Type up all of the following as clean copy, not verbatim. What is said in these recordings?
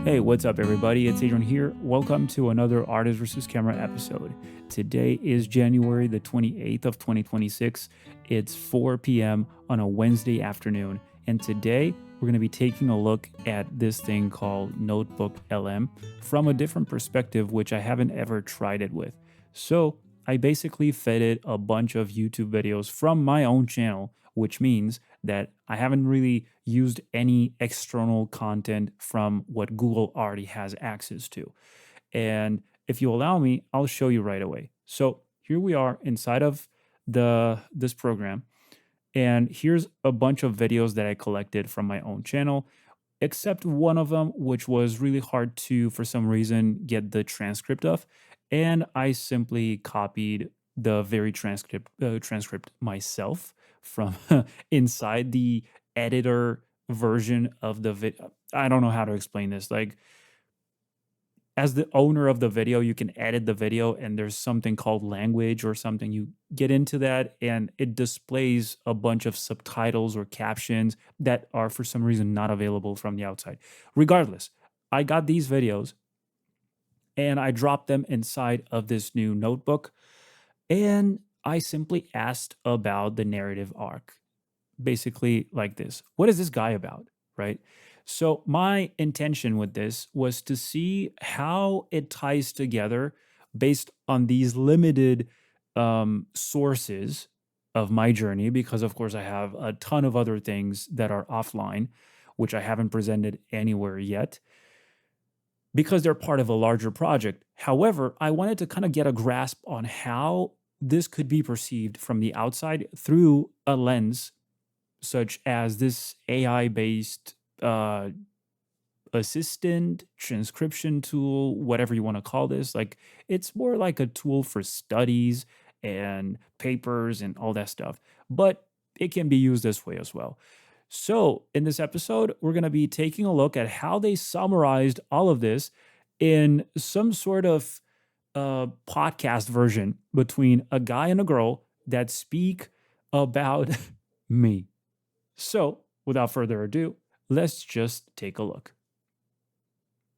Hey, what's up, everybody? It's Adrian here. Welcome to another Artist vs. Camera episode. Today is January the 28th of 2026. It's 4 p.m. on a Wednesday afternoon, and today we're going to be taking a look at this thing called NotebookLM from a different perspective, which I haven't ever tried it with. So I basically fed it a bunch of YouTube videos from my own channel, which means that I haven't really used any external content from what Google already has access to. And if you allow me, I'll show you right away. So here we are inside of this program. And here's a bunch of videos that I collected from my own channel, except one of them, which was really hard to, for some reason, get the transcript of. And I simply copied the very transcript myself from inside the editor version of the video. I don't know how to explain this. Like, as the owner of the video, you can edit the video, and there's something called language or something. You get into that, and it displays a bunch of subtitles or captions that are, for some reason, not available from the outside. Regardless, I got these videos, and I dropped them inside of this new notebook, and I simply asked about the narrative arc. Basically, like this: what is this guy about, right? So my intention with this was to see how it ties together based on these limited sources of my journey, because of course I have a ton of other things that are offline, which I haven't presented anywhere yet, because they're part of a larger project. However, I wanted to kind of get a grasp on how this could be perceived from the outside through a lens such as this AI-based assistant, transcription tool, whatever you want to call this. Like, it's more like a tool for studies and papers and all that stuff, but it can be used this way as well. So in this episode, we're going to be taking a look at how they summarized all of this in some sort of podcast version between a guy and a girl that speak about me. So without further ado, let's just take a look.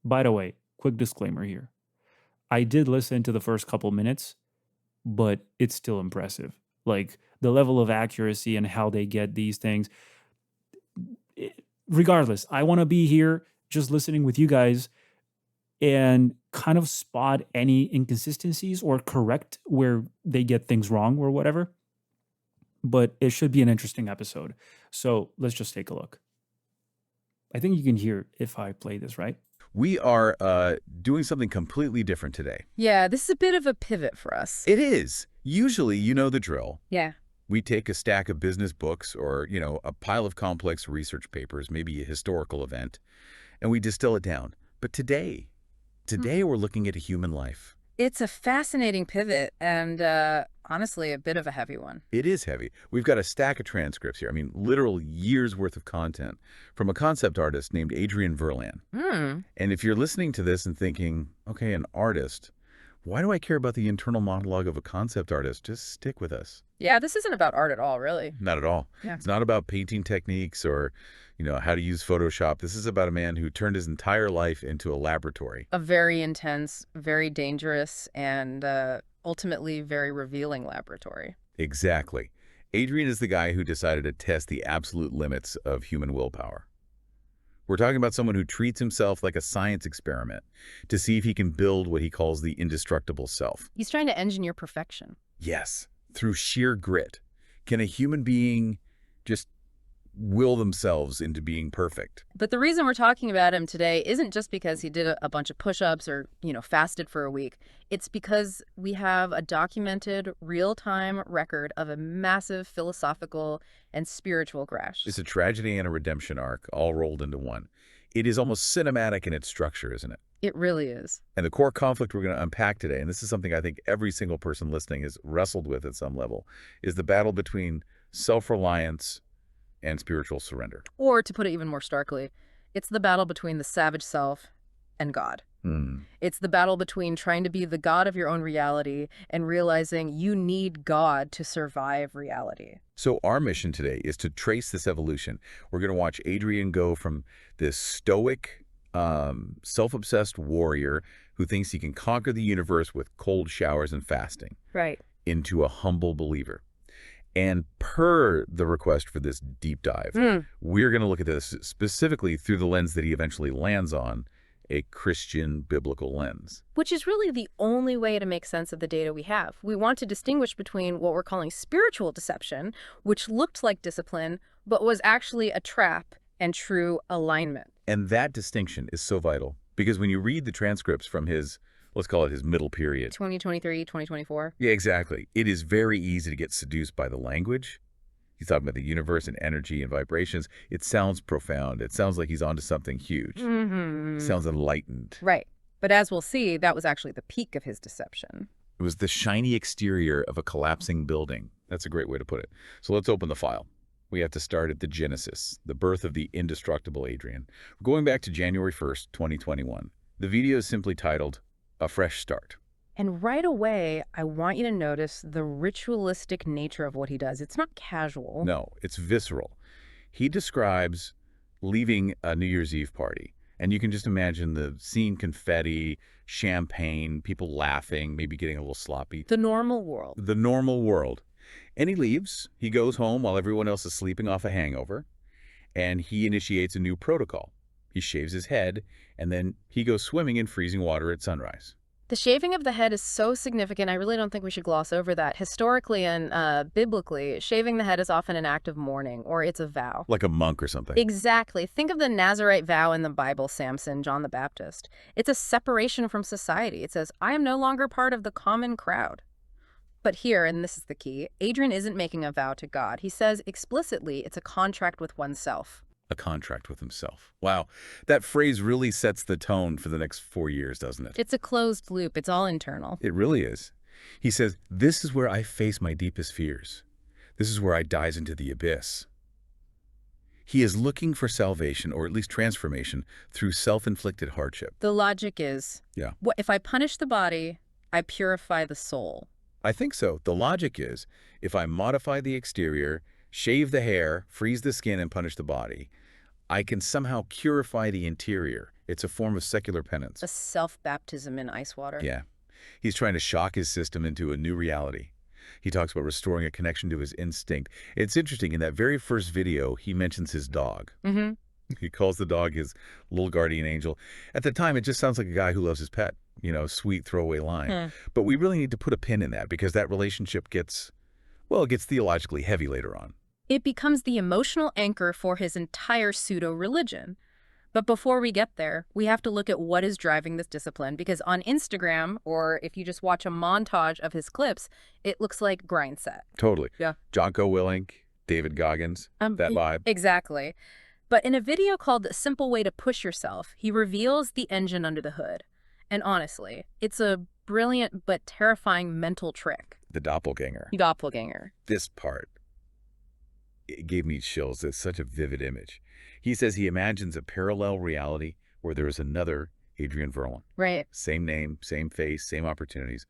By the way, quick disclaimer here. I did listen to the first couple minutes, but it's still impressive. Like, the level of accuracy and how they get these things. Regardless, I want to be here just listening with you guys and kind of spot any inconsistencies or correct where they get things wrong or whatever. But it should be an interesting episode. So let's just take a look. I think you can hear if I play this, right? We are doing something completely different today. Yeah, this is a bit of a pivot for us. It is. Usually, you know the drill. Yeah. We take a stack of business books or, a pile of complex research papers, maybe a historical event, and we distill it down. But today we're looking at a human life. It's a fascinating pivot and, honestly, a bit of a heavy one. It is heavy. We've got a stack of transcripts here. I mean, literal years' worth of content from a concept artist named Adrian Virlan. And if you're listening to this and thinking, okay, an artist, why do I care about the internal monologue of a concept artist? Just stick with us. Yeah, this isn't about art at all, really. Not at all. Yeah. It's not about painting techniques or, how to use Photoshop. This is about a man who turned his entire life into a laboratory. A very intense, very dangerous, and ultimately very revealing laboratory. Exactly. Adrian is the guy who decided to test the absolute limits of human willpower. We're talking about someone who treats himself like a science experiment to see if he can build what he calls the indestructible self. He's trying to engineer perfection. Yes, through sheer grit. Can a human being just will themselves into being perfect? But the reason we're talking about him today isn't just because he did a bunch of push-ups or, fasted for a week. It's because we have a documented, real-time record of a massive philosophical and spiritual crash. It's a tragedy and a redemption arc all rolled into one. It is almost cinematic in its structure, isn't it? It really is. And the core conflict we're going to unpack today, and this is something I think every single person listening has wrestled with at some level, is the battle between self-reliance and spiritual surrender. Or, to put it even more starkly, it's the battle between the savage self and God. It's the battle between trying to be the God of your own reality and realizing you need God to survive reality. So our mission today is to trace this evolution. We're going to watch Adrian go from this stoic, self-obsessed warrior who thinks he can conquer the universe with cold showers and fasting, Right. into a humble believer. And per the request for this deep dive, we're going to look at this specifically through the lens that he eventually lands on, a Christian biblical lens. Which is really the only way to make sense of the data we have. We want to distinguish between what we're calling spiritual deception, which looked like discipline, but was actually a trap, and true alignment. And that distinction is so vital because when you read the transcripts from his, let's call it his middle period. 2023, 2024. Yeah, exactly. It is very easy to get seduced by the language. He's talking about the universe and energy and vibrations. It sounds profound. It sounds like he's onto something huge. It sounds enlightened. Right. But as we'll see, that was actually the peak of his deception. It was the shiny exterior of a collapsing building. That's a great way to put it. So let's open the file. We have to start at the Genesis, the birth of the indestructible Adrian. We're going back to January 1st, 2021. The video is simply titled, A Fresh Start. And right away, I want you to notice the ritualistic nature of what he does. It's not casual. No, it's visceral. He describes leaving a New Year's Eve party. And you can just imagine the scene: confetti, champagne, people laughing, maybe getting a little sloppy. The normal world. The normal world. And he leaves. He goes home while everyone else is sleeping off a hangover. And he initiates a new protocol. He shaves his head, and then he goes swimming in freezing water at sunrise. The shaving of the head is so significant, I really don't think we should gloss over that. Historically and biblically, shaving the head is often an act of mourning, or it's a vow. Like a monk or something. Exactly. Think of the Nazirite vow in the Bible, Samson, John the Baptist. It's a separation from society. It says, I am no longer part of the common crowd. But here, and this is the key, Adrian isn't making a vow to God. He says explicitly it's a contract with oneself. A contract with himself. Wow. That phrase really sets the tone for the next 4 years, doesn't it? It's a closed loop. It's all internal. It really is. He says, this is where I face my deepest fears. This is where I dive into the abyss. He is looking for salvation, or at least transformation, through self-inflicted hardship. The logic is, Yeah. If I punish the body, I purify the soul. I think so. The logic is, if I modify the exterior, shave the hair, freeze the skin, and punish the body, I can somehow purify the interior. It's a form of secular penance. A self-baptism in ice water. Yeah. He's trying to shock his system into a new reality. He talks about restoring a connection to his instinct. It's interesting, in that very first video, he mentions his dog. He calls the dog his little guardian angel. At the time, it just sounds like a guy who loves his pet. You know, sweet throwaway line. But we really need to put a pin in that, because that relationship gets, well, it gets theologically heavy later on. It becomes the emotional anchor for his entire pseudo-religion. But before we get there, we have to look at what is driving this discipline, because on Instagram, or if you just watch a montage of his clips, it looks like grind set. Totally. Yeah. Jocko Willink, David Goggins, that vibe. Exactly. But in a video called The Simple Way to Push Yourself, he reveals the engine under the hood. And honestly, it's a brilliant but terrifying mental trick. The doppelganger. Doppelganger. This part, it gave me chills. It's such a vivid image. He says he imagines a parallel reality where there is another Adrian Virlan. Right. Same name, same face, same opportunities.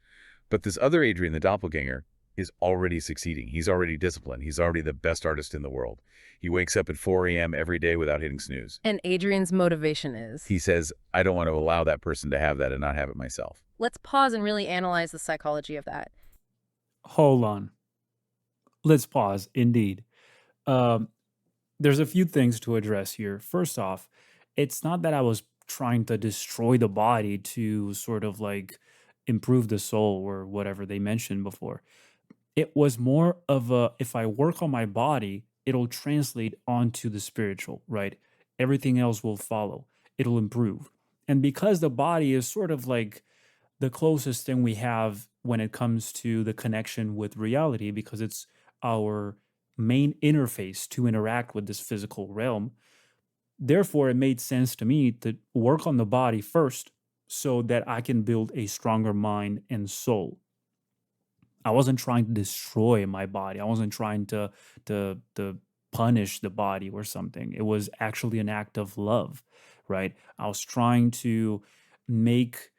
But this other Adrian, the doppelganger, is already succeeding. He's already disciplined. He's already the best artist in the world. He wakes up at 4 a.m. every day without hitting snooze. And Adrian's motivation is? He says, I don't want to allow that person to have that and not have it myself. Let's pause and really analyze the psychology of that. Hold on. Let's pause, indeed. There's a few things to address here. First off, it's not that I was trying to destroy the body to sort of like improve the soul or whatever they mentioned before. It was more of a, if I work on my body, it'll translate onto the spiritual, right? Everything else will follow. It'll improve. And because the body is sort of like the closest thing we have when it comes to the connection with reality, because it's our main interface to interact with this physical realm. Therefore, it made sense to me to work on the body first so that I can build a stronger mind and soul. I wasn't trying to destroy my body. I wasn't trying to punish the body or something. It was actually an act of love, right? I was trying to make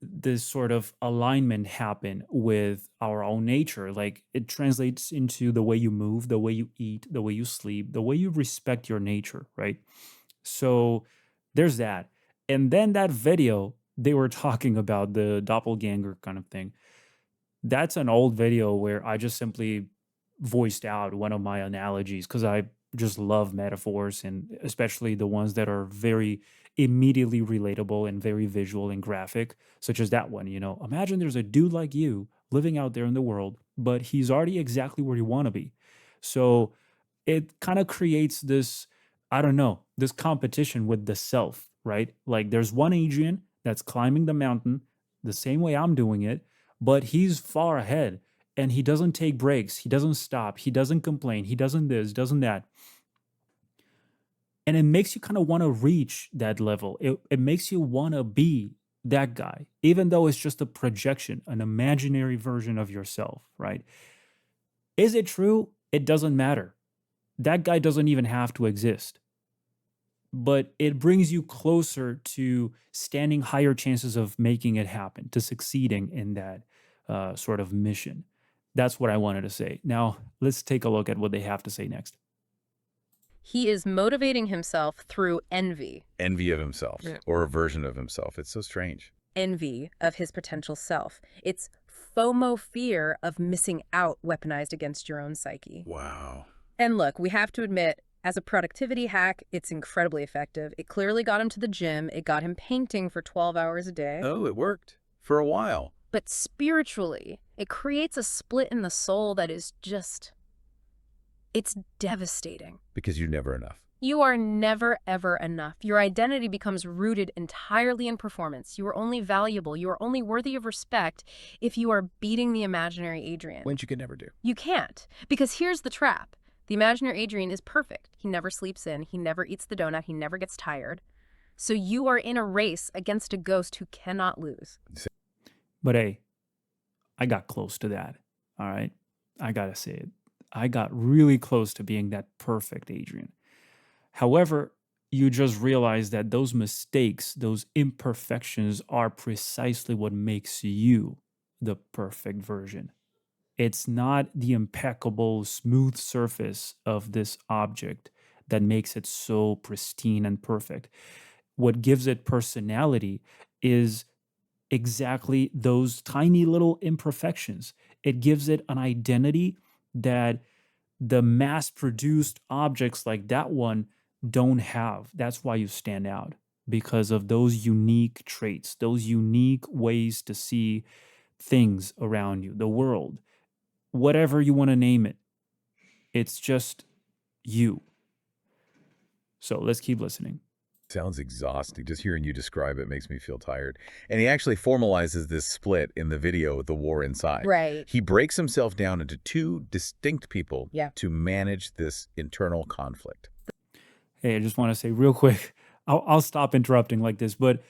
this sort of alignment happen with our own nature. Like, it translates into the way you move, the way you eat, the way you sleep, the way you respect your nature, right? So there's that. And then that video, they were talking about the doppelganger kind of thing. That's an old video where I just simply voiced out one of my analogies because I just love metaphors and especially the ones that are very immediately relatable and very visual and graphic, such as that one. Imagine there's a dude like you living out there in the world, but he's already exactly where you want to be. So it kind of creates this, I don't know, this competition with the self, right? Like there's one Adrian that's climbing the mountain the same way I'm doing it, but he's far ahead and he doesn't take breaks. He doesn't stop. He doesn't complain. He doesn't this, doesn't that. And it makes you kind of want to reach that level. It makes you want to be that guy, even though it's just a projection, an imaginary version of yourself, right? Is it true? It doesn't matter. That guy doesn't even have to exist. But it brings you closer to standing higher chances of making it happen, to succeeding in that sort of mission. That's what I wanted to say. Now, let's take a look at what they have to say next. He is motivating himself through envy. Envy of himself, Yeah. or a version of himself. It's so strange. Envy of his potential self. It's FOMO, fear of missing out, weaponized against your own psyche. Wow. And look, we have to admit, as a productivity hack, it's incredibly effective. It clearly got him to the gym. It got him painting for 12 hours a day. Oh, it worked. For a while. But spiritually, it creates a split in the soul that is just... it's devastating. Because you're never enough. You are never, ever enough. Your identity becomes rooted entirely in performance. You are only valuable. You are only worthy of respect if you are beating the imaginary Adrian. Which you can never do. You can't. Because here's the trap. The imaginary Adrian is perfect. He never sleeps in. He never eats the donut. He never gets tired. So you are in a race against a ghost who cannot lose. But hey, I got close to that. All right. I got to say it. I got really close to being that perfect Adrian. However, you just realize that those mistakes, those imperfections are precisely what makes you the perfect version. It's not the impeccable, smooth surface of this object that makes it so pristine and perfect. What gives it personality is exactly those tiny little imperfections. It gives it an identity that the mass-produced objects like that one don't have. That's why you stand out, because of those unique traits, those unique ways to see things around you, the world, whatever you want to name it. It's just you. So let's keep listening. Sounds exhausting. Just hearing you describe it makes me feel tired. And he actually formalizes this split in the video, The War Inside. Right. He breaks himself down into two distinct people Yeah. to manage this internal conflict. Hey, I just want to say real quick, I'll stop interrupting like this, but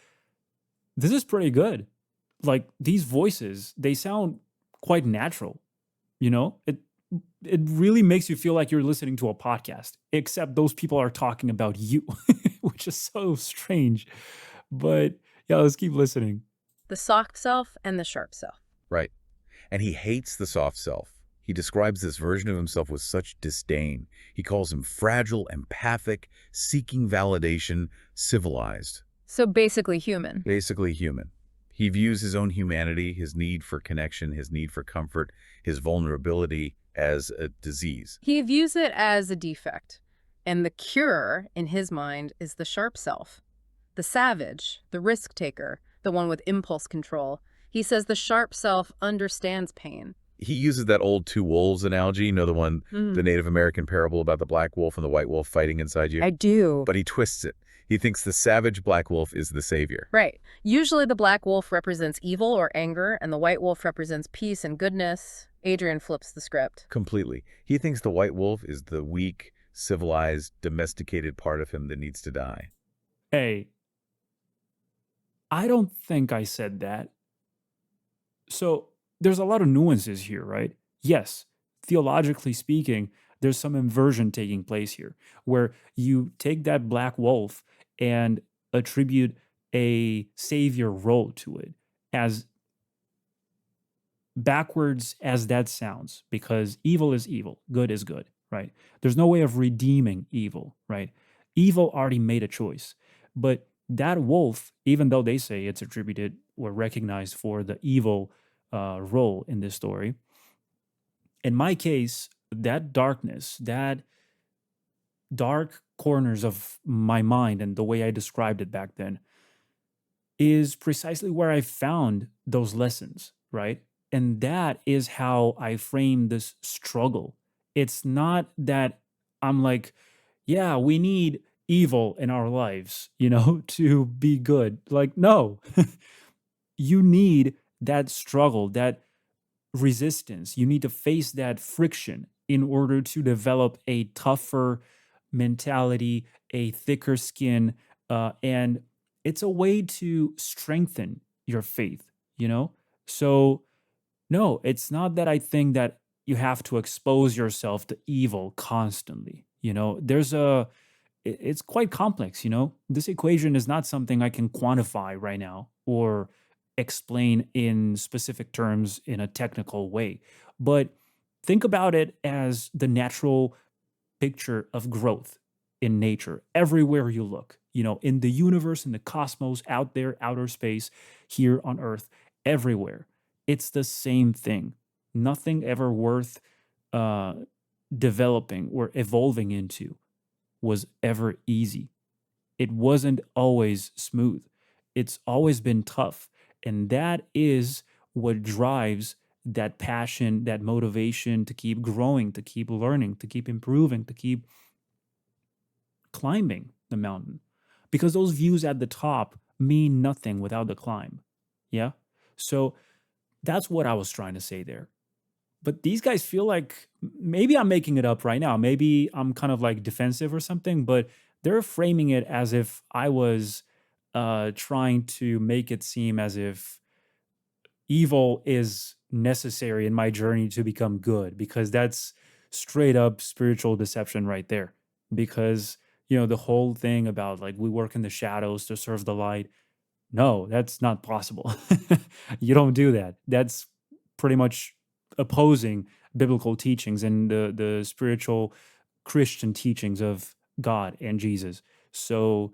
this is pretty good. Like these voices, they sound quite natural. It really makes you feel like you're listening to a podcast, except those people are talking about you, which is so strange. But yeah, let's keep listening. The soft self and the sharp self. Right. And he hates the soft self. He describes this version of himself with such disdain. He calls him fragile, empathic, seeking validation, civilized. So basically human. Basically human. He views his own humanity, his need for connection, his need for comfort, his vulnerability as a disease. He views it as a defect. And the cure, in his mind, is the sharp self. The savage, the risk taker, the one with impulse control. He says the sharp self understands pain. He uses that old two wolves analogy, the one, the Native American parable about the black wolf and the white wolf fighting inside you. I do. But he twists it. He thinks the savage black wolf is the savior. Right. Usually the black wolf represents evil or anger, and the white wolf represents peace and goodness. Adrian flips the script. Completely. He thinks the white wolf is the weak, civilized, domesticated part of him that needs to die. Hey, I don't think I said that. So there's a lot of nuances here, right? Yes, theologically speaking, there's some inversion taking place here where you take that black wolf and attribute a savior role to it, as backwards as that sounds, because evil is evil, good is good, right? There's no way of redeeming evil, right? Evil already made a choice. But that wolf, even though they say it's attributed or recognized for the evil role in this story, in my case, that darkness, that dark corners of my mind and the way I described it back then is precisely where I found those lessons, right? And that is how I frame this struggle. It's not that I'm like, yeah, we need evil in our lives, to be good. Like, no, you need that struggle, that resistance. You need to face that friction in order to develop a tougher mentality, a thicker skin, and it's a way to strengthen your faith, you know? So, no, it's not that I think that you have to expose yourself to evil constantly. It's quite complex. This equation is not something I can quantify right now or explain in specific terms in a technical way. But think about it as the natural picture of growth in nature everywhere you look, in the universe, in the cosmos, out there, outer space, here on Earth, everywhere. It's the same thing. Nothing ever worth uh, developing or evolving into was ever easy. It wasn't always smooth. It's always been tough. And that is what drives that passion, that motivation to keep growing, to keep learning, to keep improving, to keep climbing the mountain. Because those views at the top mean nothing without the climb. Yeah? So that's what I was trying to say there. But these guys feel like maybe I'm making it up right now. Maybe I'm kind of like defensive or something, but they're framing it as if I was trying to make it seem as if evil is necessary in my journey to become good, because that's straight up spiritual deception right there. Because, the whole thing about like we work in the shadows to serve the light. No, that's not possible. You don't do that. That's pretty much opposing biblical teachings and the spiritual Christian teachings of God and Jesus. So,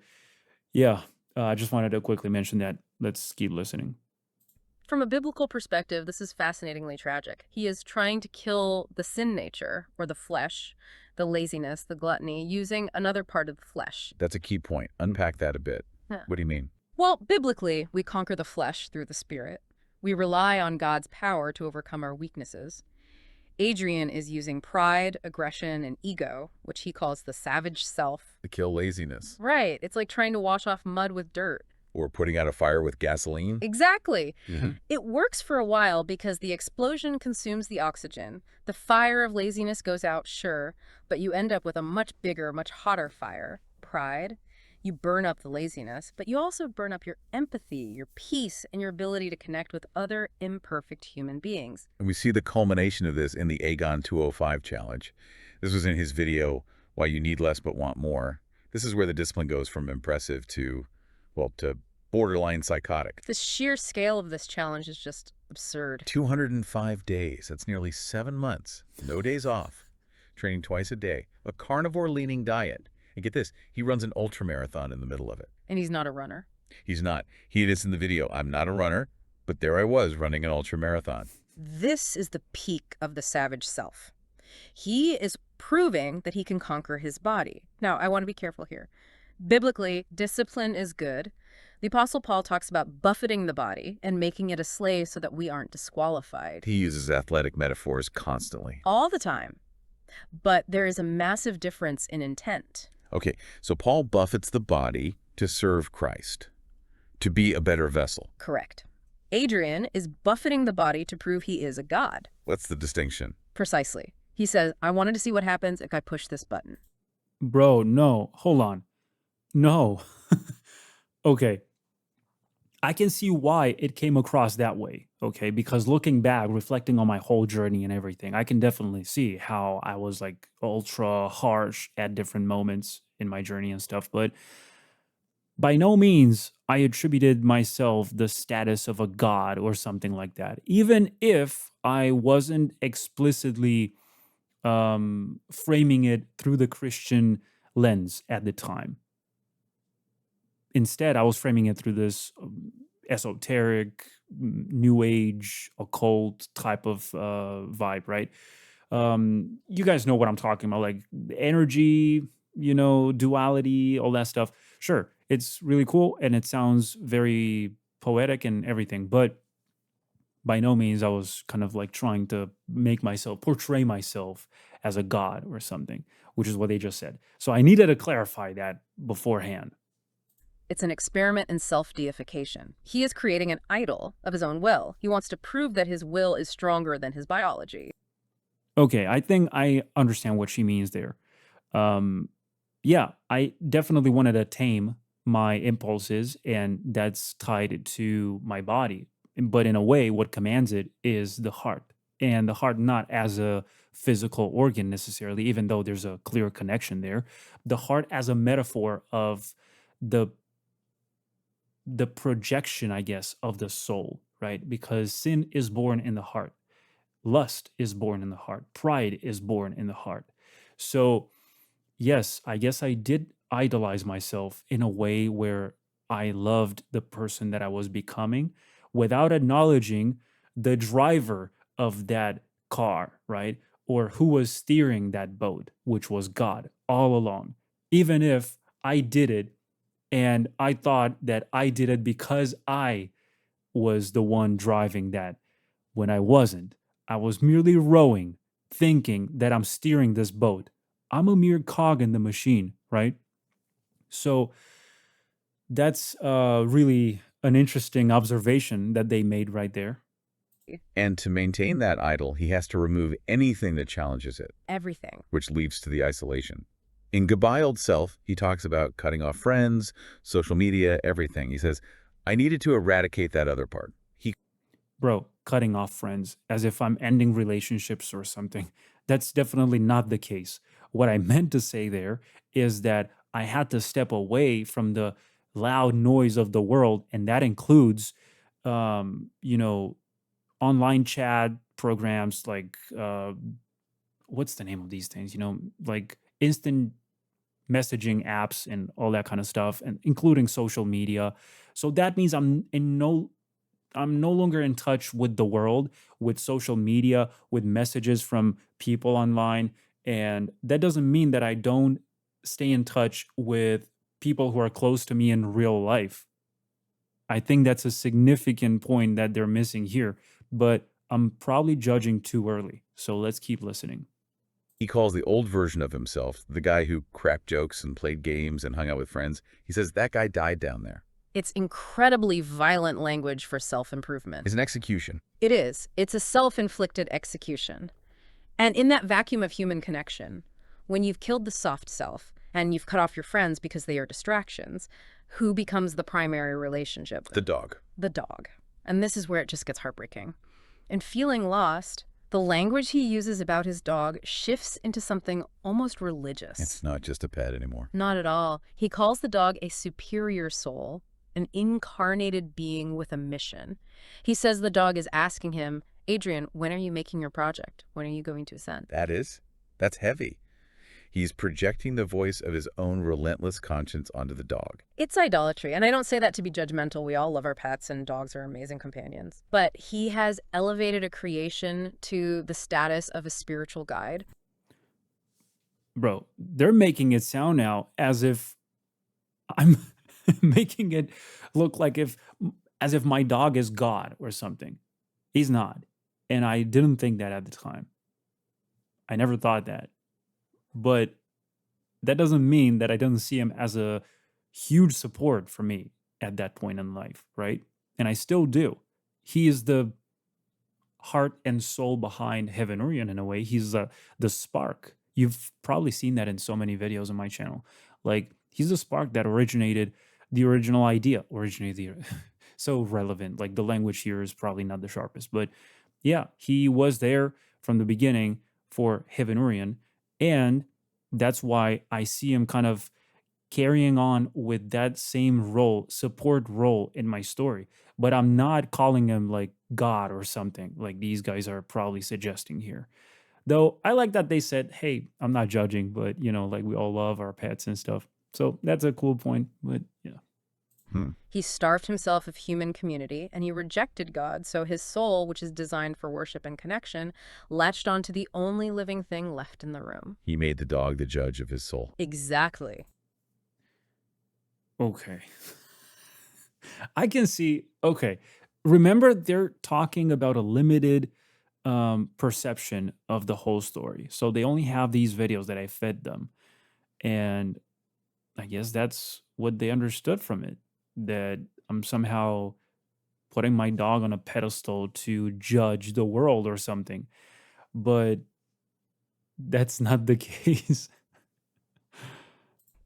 yeah, I just wanted to quickly mention that. Let's keep listening. From a biblical perspective, this is fascinatingly tragic. He is trying to kill the sin nature, or the flesh, the laziness, the gluttony, using another part of the flesh. That's a key point. Unpack that a bit. Yeah. What do you mean? Well, biblically, we conquer the flesh through the Spirit. We rely on God's power to overcome our weaknesses. Adrian is using pride, aggression, and ego, which he calls the savage self. To kill laziness. Right. It's like trying to wash off mud with dirt. Or putting out a fire with gasoline. Exactly. Mm-hmm. It works for a while because the explosion consumes the oxygen. The fire of laziness goes out, sure, but you end up with a much bigger, much hotter fire. Pride. You burn up the laziness, but you also burn up your empathy, your peace, and your ability to connect with other imperfect human beings. And we see the culmination of this in the Agon 205 challenge. This was in his video, Why You Need Less But Want More. This is where the discipline goes from impressive to borderline psychotic. The sheer scale of this challenge is just absurd. 205 days. That's nearly 7 months. No days off. Training twice a day. A carnivore-leaning diet. And get this, he runs an ultramarathon in the middle of it. And he's not a runner. He's not. He is in the video. I'm not a runner, but there I was running an ultramarathon. This is the peak of the savage self. He is proving that he can conquer his body. Now, I want to be careful here. Biblically, discipline is good. The Apostle Paul talks about buffeting the body and making it a slave so that we aren't disqualified. He uses athletic metaphors constantly. All the time. But there is a massive difference in intent. Okay, so Paul buffets the body to serve Christ, to be a better vessel. Correct. Adrian is buffeting the body to prove he is a god. What's the distinction? Precisely. He says, I wanted to see what happens if I push this button. Bro, no. Hold on. No. Okay. I can see why it came across that way, okay? Because looking back, reflecting on my whole journey and everything, I can definitely see how I was like ultra harsh at different moments in my journey and stuff. But by no means I attributed myself the status of a god or something like that, even if I wasn't explicitly framing it through the Christian lens at the time. instead, I was framing it through this esoteric, new age, occult type of vibe, right? You guys know what I'm talking about, like energy, duality, all that stuff. Sure, it's really cool and it sounds very poetic and everything, but by no means I was kind of like trying to portray myself as a god or something, which is what they just said. So I needed to clarify that beforehand. It's an experiment in self-deification. He is creating an idol of his own will. He wants to prove that his will is stronger than his biology. Okay, I think I understand what she means there. Um, yeah, I definitely wanted to tame my impulses, and that's tied to my body. But in a way, what commands it is the heart, and the heart not as a physical organ necessarily, even though there's a clear connection there. The heart as a metaphor of the the projection, I guess, of the soul, right? Because sin is born in the heart. Lust is born in the heart. Pride is born in the heart. So, yes, I guess I did idolize myself in a way where I loved the person that I was becoming without acknowledging the driver of that car, right? Or who was steering that boat, which was God all along. Even if I did it and I thought that I did it because I was the one driving that when I wasn't. I was merely rowing, thinking that I'm steering this boat. I'm a mere cog in the machine, right? So that's really an interesting observation that they made right there. And to maintain that idol, he has to remove anything that challenges it, Everything. which leads to the isolation. In Goodbye Old Self, he talks about cutting off friends, social media, everything. He says, I needed to eradicate that other part. Bro, cutting off friends as if I'm ending relationships or something. That's definitely not the case. What I meant to say there is that I had to step away from the loud noise of the world, and that includes, um, you know, online chat programs like what's the name of these things? Like instant messaging apps and all that kind of stuff, and including social media. So that means I'm no longer in touch with the world, with social media, with messages from people online. And that doesn't mean that I don't stay in touch with people who are close to me in real life. I think that's a significant point that they're missing here, but I'm probably judging too early. So let's keep listening. He calls the old version of himself, the guy who cracked jokes and played games and hung out with friends, he says that guy died down there. It's incredibly violent language for self-improvement. It's an execution. It is. It's a self-inflicted execution. And in that vacuum of human connection, when you've killed the soft self and you've cut off your friends because they are distractions, who becomes the primary relationship? The dog. The dog. And this is where it just gets heartbreaking. In feeling lost, the language he uses about his dog shifts into something almost religious. It's not just a pet anymore. Not at all. He calls the dog a superior soul, an incarnated being with a mission. He says the dog is asking him, Adrian, when are you making your project? When are you going to ascend? That's heavy. He's projecting the voice of his own relentless conscience onto the dog. It's idolatry, and I don't say that to be judgmental. We all love our pets, and dogs are amazing companions. But he has elevated a creation to the status of a spiritual guide. Bro, they're making it sound now as if I'm making it look like as if my dog is God or something. He's not. And I didn't think that at the time. I never thought that. But that doesn't mean that I didn't see him as a huge support for me at that point in life, right? And I still do. He is the heart and soul behind Heaven Orion in a way. He's the spark. You've probably seen that in so many videos on my channel. Like, he's the spark that originated the original idea. So relevant. Like, the language here is probably not the sharpest. But yeah, he was there from the beginning for Heaven Orion. And that's why I see him kind of carrying on with that same support role in my story. But I'm not calling him like God or something like these guys are probably suggesting here. Though I like that they said, hey, I'm not judging, but like we all love our pets and stuff. So that's a cool point. But yeah. He starved himself of human community, and he rejected God, so his soul, which is designed for worship and connection, latched onto the only living thing left in the room. He made the dog the judge of his soul. Exactly. Okay. I can see. Okay. Remember, they're talking about a limited perception of the whole story. So they only have these videos that I fed them. And I guess that's what they understood from it, that I'm somehow putting my dog on a pedestal to judge the world or something. But that's not the case.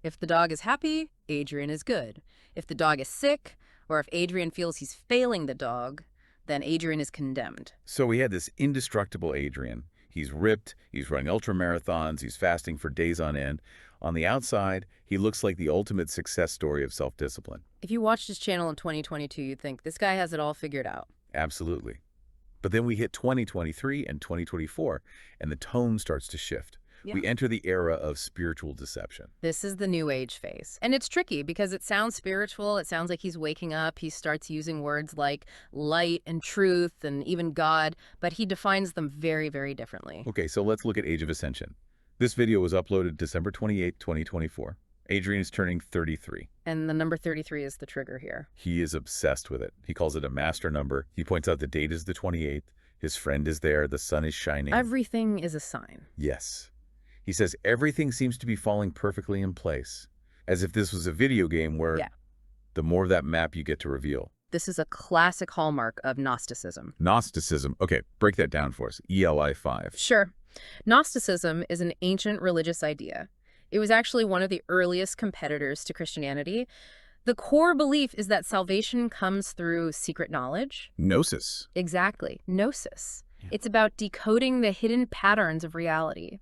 If the dog is happy, Adrian is good. If the dog is sick, or if Adrian feels he's failing the dog, then Adrian is condemned. So we had this indestructible Adrian. He's ripped, he's running ultra marathons, he's fasting for days on end. On the outside, he looks like the ultimate success story of self-discipline. If you watched his channel in 2022, you'd think, this guy has it all figured out. Absolutely. But then we hit 2023 and 2024, and the tone starts to shift. Yeah. We enter the era of spiritual deception. This is the new age phase. And it's tricky because it sounds spiritual. It sounds like he's waking up. He starts using words like light and truth and even God, but he defines them very, very differently. Okay, so let's look at Age of Ascension. This video was uploaded December 28, 2024. Adrian is turning 33. And the number 33 is the trigger here. He is obsessed with it. He calls it a master number. He points out the date is the 28th. His friend is there. The sun is shining. Everything is a sign. Yes. He says everything seems to be falling perfectly in place, as if this was a video game where the more of that map you get to reveal. This is a classic hallmark of Gnosticism. Gnosticism. Okay, break that down for us. ELI 5. Sure. Gnosticism is an ancient religious idea. It was actually one of the earliest competitors to Christianity. The core belief is that salvation comes through secret knowledge. Gnosis. Exactly. Gnosis. It's about decoding the hidden patterns of reality.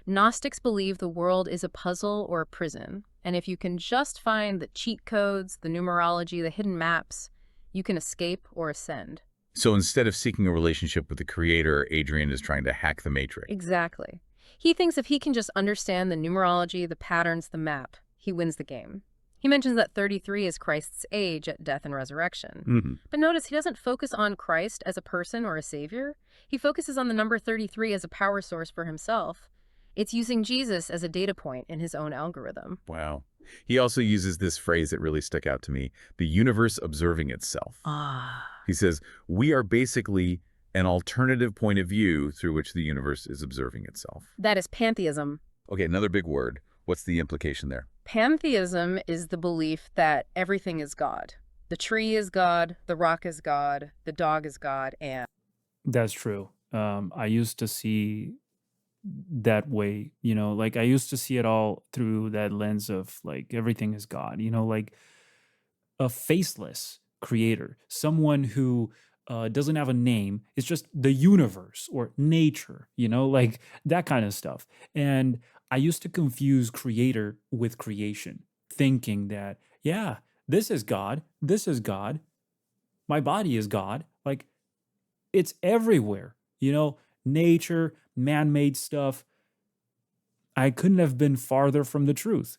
Gnostics believe the world is a puzzle or a prison, and if you can just find the cheat codes, the numerology, the hidden maps, you can escape or ascend. So instead of seeking a relationship with the creator, Adrian is trying to hack the matrix. Exactly. He thinks if he can just understand the numerology, the patterns, the map, he wins the game. He mentions that 33 is Christ's age at death and resurrection. But notice he doesn't focus on Christ as a person or a savior. He focuses on the number 33 as a power source for himself. It's using Jesus as a data point in his own algorithm. Wow. He also uses this phrase that really stuck out to me, the universe observing itself. He says, we are basically an alternative point of view through which the universe is observing itself. That is pantheism. Okay, another big word. What's the implication there? Pantheism is the belief that everything is God. The tree is God, the rock is God, the dog is God, and... That's true. I used to see that way, like I used to see it all through that lens of like everything is God, like a faceless creator, someone who doesn't have a name. It's just the universe or nature, like that kind of stuff. And I used to confuse creator with creation, thinking that, yeah, this is God, my body is God. Like it's everywhere, nature, man-made stuff. I couldn't have been farther from the truth.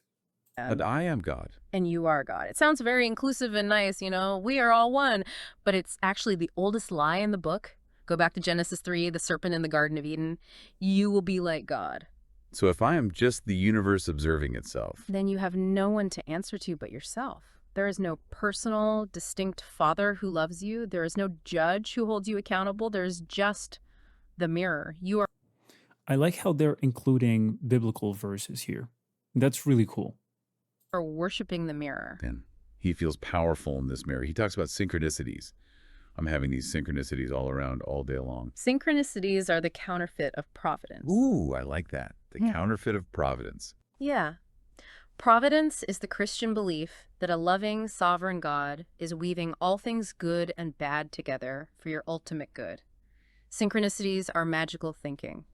But I am God. And you are God. It sounds very inclusive and nice, we are all one. But it's actually the oldest lie in the book. Go back to Genesis 3, the serpent in the Garden of Eden. You will be like God. So if I am just the universe observing itself, then you have no one to answer to but yourself. There is no personal, distinct father who loves you. There is no judge who holds you accountable. There's just the mirror. You are... I like how they're including biblical verses here. That's really cool. Are worshiping the mirror. And he feels powerful in this mirror. He talks about synchronicities. I'm having these synchronicities all around all day long. Synchronicities are the counterfeit of providence. Ooh, I like that. The counterfeit of providence. Yeah. Providence is the Christian belief that a loving, sovereign God is weaving all things good and bad together for your ultimate good. Synchronicities are magical thinking.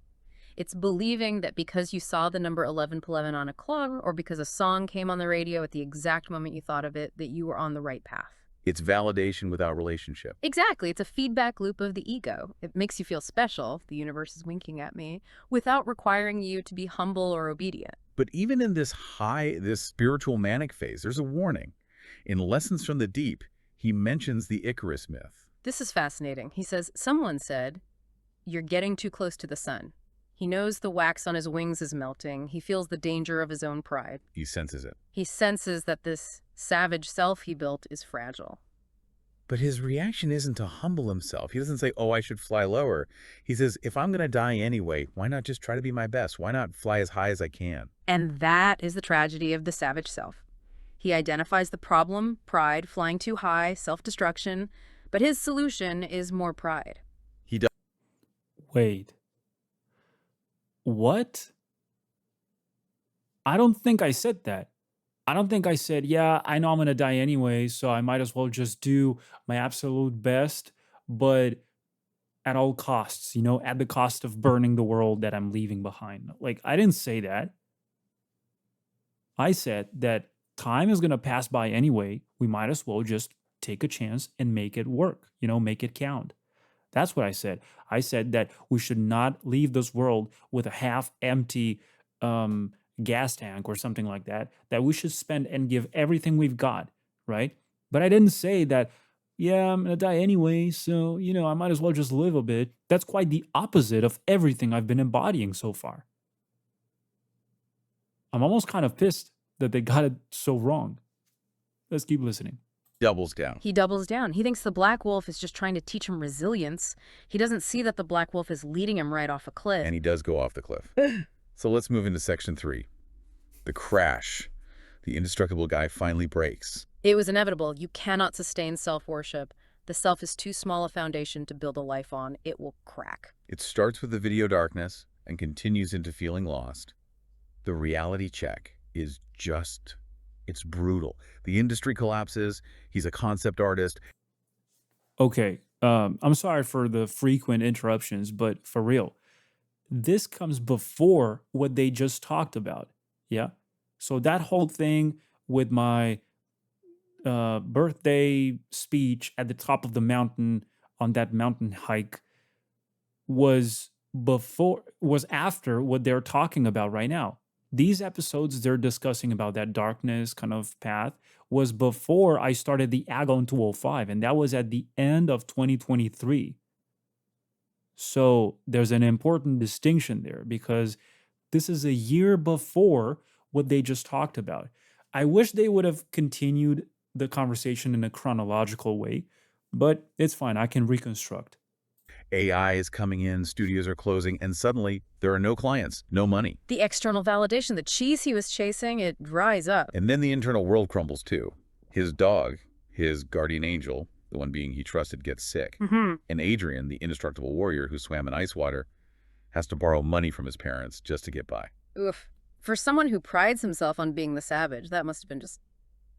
It's believing that because you saw the number 1111 on a clock, or because a song came on the radio at the exact moment you thought of it, that you were on the right path. It's validation without relationship. Exactly. It's a feedback loop of the ego. It makes you feel special, the universe is winking at me, without requiring you to be humble or obedient. But even in this spiritual manic phase, there's a warning. In Lessons from the Deep, he mentions the Icarus myth. This is fascinating. He says, someone said, "You're getting too close to the sun." He knows the wax on his wings is melting. He feels the danger of his own pride. He senses it. He senses that this savage self he built is fragile. But his reaction isn't to humble himself. He doesn't say, oh, I should fly lower. He says, if I'm going to die anyway, why not just try to be my best? Why not fly as high as I can? And that is the tragedy of the savage self. He identifies the problem, pride, flying too high, self-destruction, but his solution is more pride. He does. Wait. What? I don't think I said that. I don't think I said, yeah, I know I'm going to die anyway, so I might as well just do my absolute best, but at all costs, at the cost of burning the world that I'm leaving behind. Like, I didn't say that. I said that time is going to pass by anyway. We might as well just take a chance and make it work, make it count. That's what I said. I said that we should not leave this world with a half-empty gas tank or something like that, that we should spend and give everything we've got, right? But I didn't say that, yeah, I'm going to die anyway, so, I might as well just live a bit. That's quite the opposite of everything I've been embodying so far. I'm almost kind of pissed that they got it so wrong. Let's keep listening. Doubles down. He doubles down. He thinks the black wolf is just trying to teach him resilience. He doesn't see that the black wolf is leading him right off a cliff. And he does go off the cliff. So let's move into section 3. The crash. The indestructible guy finally breaks. It was inevitable. You cannot sustain self-worship. The self is too small a foundation to build a life on. It will crack. It starts with the video darkness and continues into feeling lost. The reality check is just, it's brutal. The industry collapses. He's a concept artist. Okay, I'm sorry for the frequent interruptions, but for real, this comes before what they just talked about, yeah? So that whole thing with my birthday speech at the top of the mountain on that mountain hike was after what they're talking about right now. These episodes they're discussing about that darkness kind of path was before I started the Agon 205, and that was at the end of 2023. So there's an important distinction there because this is a year before what they just talked about. I wish they would have continued the conversation in a chronological way, but it's fine. I can reconstruct. AI is coming in, studios are closing, and suddenly there are no clients, no money. The external validation, the cheese he was chasing, it dries up. And then the internal world crumbles too. His dog, his guardian angel, the one being he trusted, gets sick. And Adrian, the indestructible warrior who swam in ice water, has to borrow money from his parents just to get by. Oof. For someone who prides himself on being the savage, that must have been just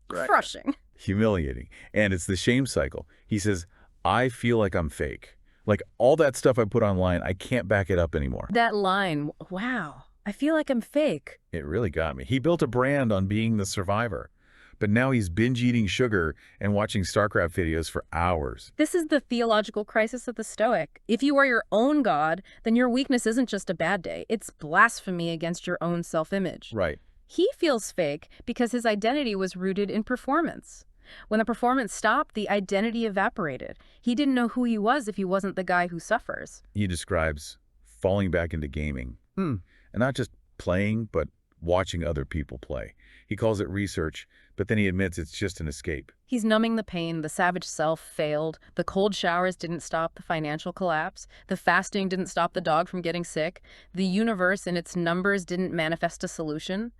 crushing. Humiliating. And it's the shame cycle. He says, I feel like I'm fake. Like all that stuff I put online, I can't back it up anymore. That line, wow, I feel like I'm fake. It really got me. He built a brand on being the survivor. But now he's binge eating sugar and watching StarCraft videos for hours. This is the theological crisis of the Stoic. If you are your own god, then your weakness isn't just a bad day. It's blasphemy against your own self-image. Right. He feels fake because his identity was rooted in performance. When the performance stopped, the identity evaporated. He didn't know who he was if he wasn't the guy who suffers. He describes falling back into gaming. And not just playing, but watching other people play. He calls it research, but then he admits it's just an escape. He's numbing the pain. The savage self failed. The cold showers didn't stop the financial collapse. The fasting didn't stop the dog from getting sick. The universe and its numbers didn't manifest a solution.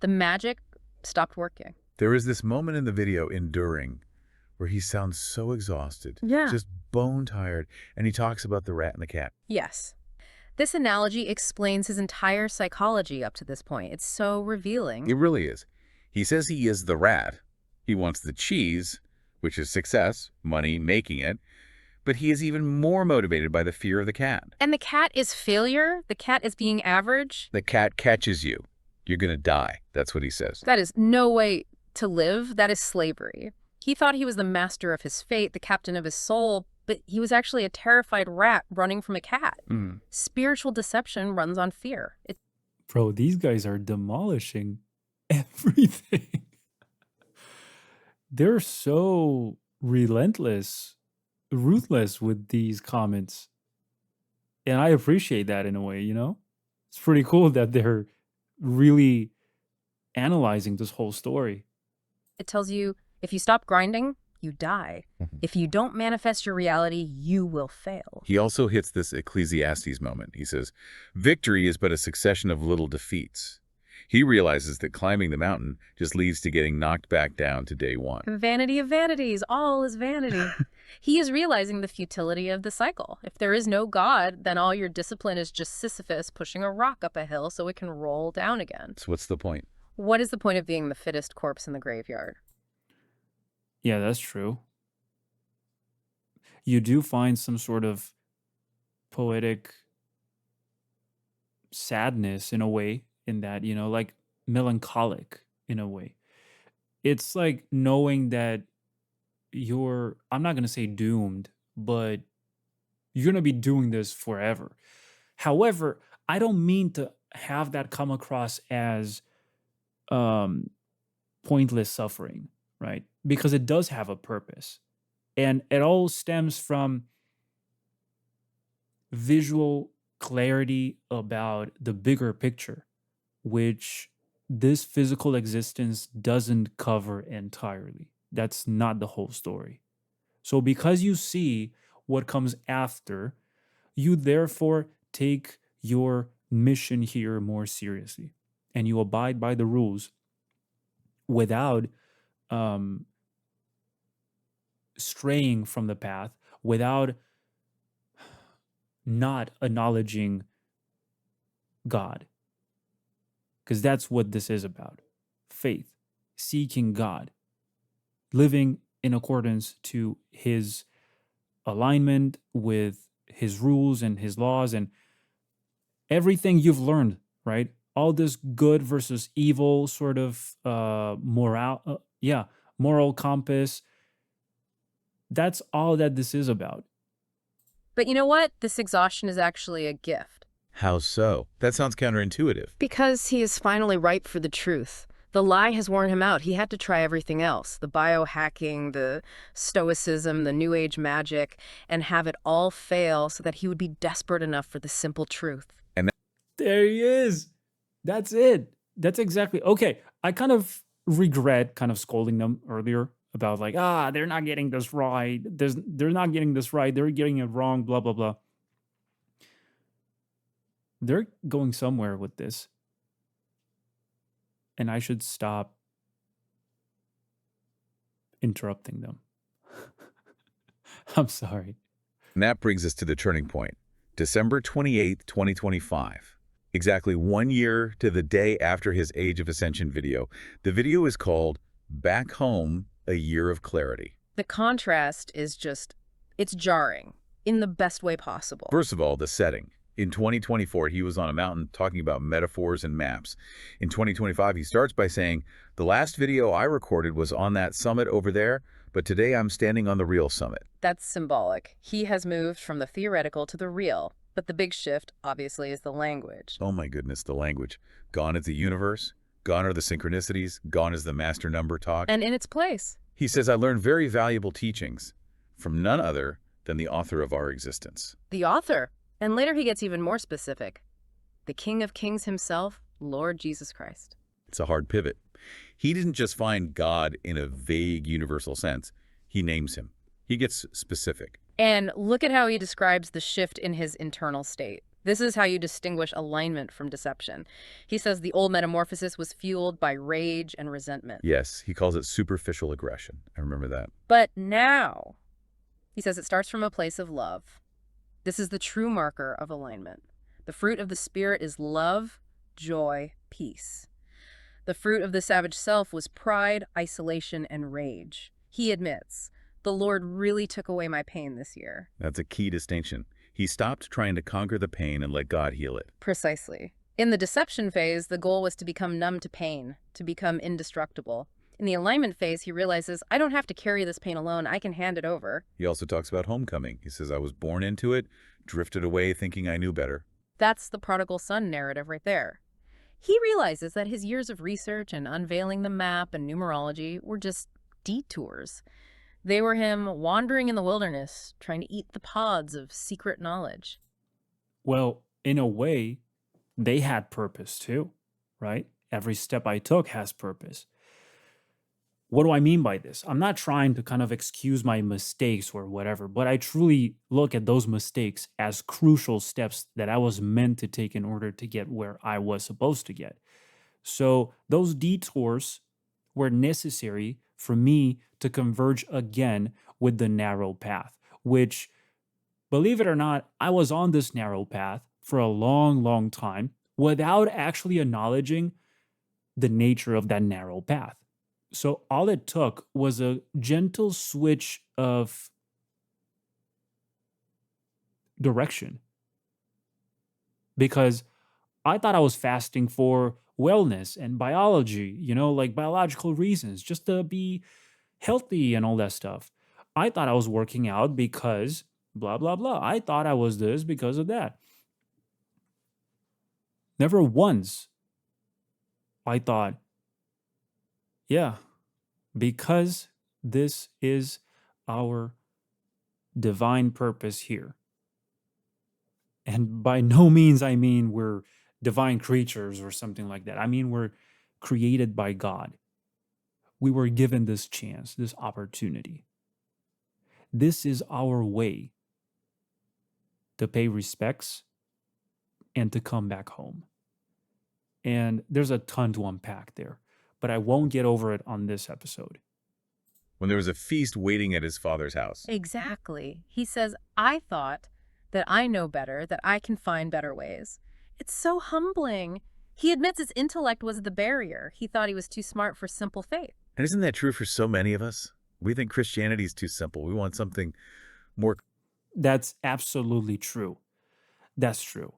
The magic stopped working. There is this moment in the video, Enduring, where he sounds so exhausted, just bone tired, and he talks about the rat and the cat. Yes. This analogy explains his entire psychology up to this point. It's so revealing. It really is. He says he is the rat. He wants the cheese, which is success, money, making it. But he is even more motivated by the fear of the cat. And the cat is failure? The cat is being average? The cat catches you. You're going to die. That's what he says. That is no way to live. That is slavery. He thought he was the master of his fate, the captain of his soul, but he was actually a terrified rat running from a cat. Spiritual deception runs on fear. Bro, these guys are demolishing everything. they're so ruthless with these comments. And I appreciate that in a way, you know? It's pretty cool that they're really analyzing this whole story. It tells you if you stop grinding, you die. If you don't manifest your reality, you will fail. He also hits this Ecclesiastes moment. He says, victory is but a succession of little defeats. He realizes that climbing the mountain just leads to getting knocked back down to day one. Vanity of vanities, all is vanity. He is realizing the futility of the cycle. If there is no God, then all your discipline is just Sisyphus pushing a rock up a hill so it can roll down again. So what's the point? What is the point of being the fittest corpse in the graveyard? Yeah, that's true. You do find some sort of poetic sadness in a way, in that, you know, like melancholic in a way. It's like knowing that I'm not going to say doomed, but you're going to be doing this forever. However, I don't mean to have that come across as um, pointless suffering, right? Because it does have a purpose. And it all stems from visual clarity about the bigger picture, which this physical existence doesn't cover entirely. That's not the whole story. So, because you see what comes after, you therefore take your mission here more seriously, and you abide by the rules without um, straying from the path, without not acknowledging God. Because that's what this is about: faith, seeking God, living in accordance to his alignment with his rules and his laws and everything you've learned, right? All this good versus evil sort of moral compass. That's all that this is about. But you know what? This exhaustion is actually a gift. How so? That sounds counterintuitive. Because he is finally ripe for the truth. The lie has worn him out. He had to try everything else, the biohacking, the stoicism, the new age magic, and have it all fail so that he would be desperate enough for the simple truth. There he is. That's it. That's exactly. Okay, I kind of regret kind of scolding them earlier about like, they're not getting this right. They're not getting this right. They're getting it wrong, blah, blah, blah. They're going somewhere with this. And I should stop interrupting them. I'm sorry. And that brings us to the turning point. December 28th, 2025. Exactly 1 year to the day after his Age of Ascension video. The video is called Back Home, A Year of Clarity. The contrast is just, it's jarring in the best way possible. First of all, the setting. In 2024, he was on a mountain talking about metaphors and maps. In 2025, he starts by saying, the last video I recorded was on that summit over there, but today I'm standing on the real summit. That's symbolic. He has moved from the theoretical to the real. But the big shift, obviously, is the language. Oh my goodness, the language. Gone is the universe. Gone are the synchronicities. Gone is the master number talk. And in its place. He says, I learned very valuable teachings from none other than the author of our existence. The author. And later he gets even more specific. The King of Kings himself, Lord Jesus Christ. It's a hard pivot. He didn't just find God in a vague universal sense. He names him. He gets specific. And look at how he describes the shift in his internal state. This is how you distinguish alignment from deception. He says the old metamorphosis was fueled by rage and resentment. Yes, he calls it superficial aggression. I remember that. But now, he says it starts from a place of love. This is the true marker of alignment. The fruit of the Spirit is love, joy, peace. The fruit of the savage self was pride, isolation, and rage. He admits, the Lord really took away my pain this year. That's a key distinction. He stopped trying to conquer the pain and let God heal it. Precisely. In the deception phase, the goal was to become numb to pain, to become indestructible. In the alignment phase, he realizes, I don't have to carry this pain alone. I can hand it over. He also talks about homecoming. He says, I was born into it, drifted away thinking I knew better. That's the prodigal son narrative right there. He realizes that his years of research and unveiling the map and numerology were just detours. They were him wandering in the wilderness, trying to eat the pods of secret knowledge. Well, in a way, they had purpose too, right? Every step I took has purpose. What do I mean by this? I'm not trying to kind of excuse my mistakes or whatever, but I truly look at those mistakes as crucial steps that I was meant to take in order to get where I was supposed to get. So those detours were necessary for me to converge again with the narrow path, which, believe it or not, I was on this narrow path for a long, long time without actually acknowledging the nature of that narrow path. So all it took was a gentle switch of direction because I thought I was fasting for wellness and biology, like biological reasons, just to be healthy and all that stuff. I thought I was working out because blah, blah, blah. I thought I was this because of that. Never once I thought, yeah, because this is our divine purpose here. And by no means I mean we're divine creatures or something like that. I mean we're created by God. We were given this chance, this opportunity. This is our way to pay respects and to come back home. And there's a ton to unpack there, but I won't get over it on this episode. When there was a feast waiting at his father's house. Exactly. He says, I thought that I know better, that I can find better ways. It's so humbling. He admits his intellect was the barrier. He thought he was too smart for simple faith. And isn't that true for so many of us? We think Christianity is too simple. We want something more. That's absolutely true. That's true.